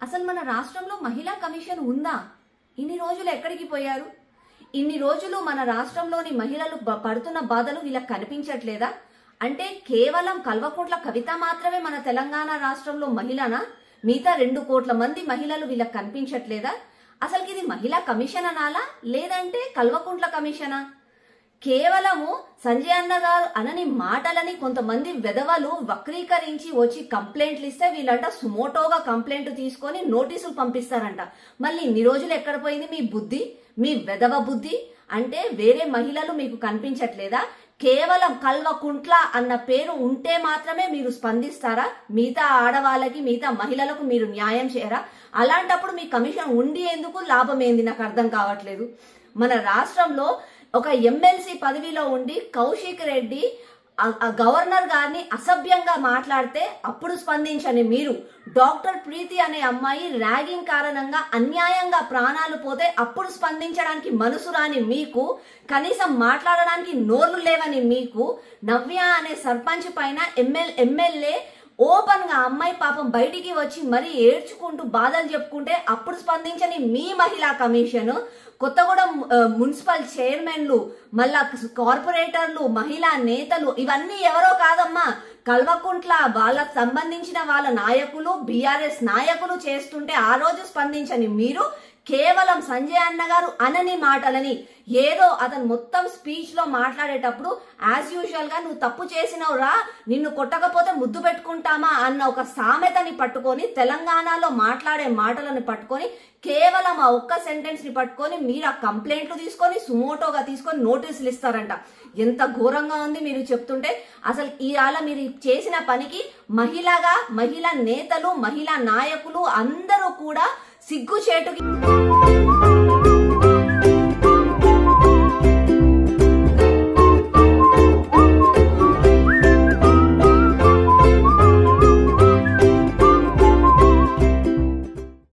అసలు మన రాష్ట్రంలో మహిళా కమిషన్ ఉందా? ఇన్ని రోజులు ఎక్కడికి పోయారు? ఇన్ని రోజులు మన రాష్ట్రంలోని మహిళలు పడుతున్న బాధలు వీళ్ళకి కనిపించట్లేదా? అంటే కేవలం కల్వకుంట్ల కవిత మాత్రమే మన తెలంగాణ రాష్ట్రంలో మహిళనా? మిగతా 2 కోట్ల మంది మహిళలు వీళ్ళకి కనిపించట్లేదా? అసలు ఇది మహిళా కమిషన్ అనాలా లేదంటే కల్వకుంట్ల కమిషనా? కేవలము సంజయ్ అన్న గారు అనని మాటలని కొంతమంది వెధవలు వక్రీకరించి వచ్చి కంప్లైంట్లు ఇస్తే వీళ్ళంట సుమోటోగా కంప్లైంట్ తీసుకొని నోటీసులు పంపిస్తారంట. మళ్ళీ ఇన్ని రోజులు ఎక్కడ పోయింది మీ బుద్ధి, మీ వెధవ బుద్ధి? అంటే వేరే మహిళలు మీకు కనిపించట్లేదా? కేవలం కల్వకుంట్ల అన్న పేరు ఉంటే మాత్రమే మీరు స్పందిస్తారా? మిగతా ఆడవాళ్ళకి మిగతా మహిళలకు మీరు న్యాయం చేయరా? అలాంటప్పుడు మీ కమిషన్ ఉండి ఎందుకు లాభం ఏంది నాకు అర్థం కావట్లేదు. మన రాష్ట్రంలో ఒక ఎమ్మెల్సీ పదవిలో ఉండి కౌశిక్ రెడ్డి గవర్నర్ గారిని అసభ్యంగా మాట్లాడితే అప్పుడు స్పందించని మీరు, డాక్టర్ ప్రీతి అనే అమ్మాయి ర్యాగింగ్ కారణంగా అన్యాయంగా ప్రాణాలు పోతే అప్పుడు స్పందించడానికి మనసు రాని మీకు, కనీసం మాట్లాడడానికి నోర్లు లేవని మీకు, నవ్య అనే సర్పంచ్ పైన ఎమ్మెల్యే ఓపెన్ గా అమ్మాయి పాపం బయటికి వచ్చి మరీ ఏడ్చుకుంటూ బాధలు చెప్పుకుంటే అప్పుడు స్పందించని మీ మహిళా కమిషన్, కొత్తగూడెం మున్సిపల్ చైర్మన్లు, మళ్ళా కార్పొరేటర్లు, మహిళా నేతలు ఇవన్నీ ఎవరో కాదమ్మా, కల్వకుంట్ల వాళ్ళకు సంబంధించిన వాళ్ళ నాయకులు, బీఆర్ఎస్ నాయకులు చేస్తుంటే ఆ రోజు స్పందించని మీరు కేవలం సంజయ్ అన్న గారు అనని మాటలని ఏదో అతను మొత్తం స్పీచ్ లో మాట్లాడేటప్పుడు యాజ్ యూజువల్ గా నువ్వు తప్పు చేసినవురా, నిన్ను కొట్టకపోతే ముద్దు పెట్టుకుంటామా అన్న ఒక సామెతని పట్టుకొని, తెలంగాణలో మాట్లాడే మాటలను పట్టుకొని, కేవలం ఆ ఒక్క సెంటెన్స్ ని పట్టుకొని మీరు ఆ కంప్లైంట్లు తీసుకొని సుమోటోగా తీసుకొని నోటీసులు ఇస్తారంట. ఎంత ఘోరంగా ఉంది మీరు చెప్తుంటే. అసలు ఇవాళ మీరు చేసిన పనికి మహిళా నేతలు, మహిళా నాయకులు అందరూ కూడా సిగ్గుచేటుకి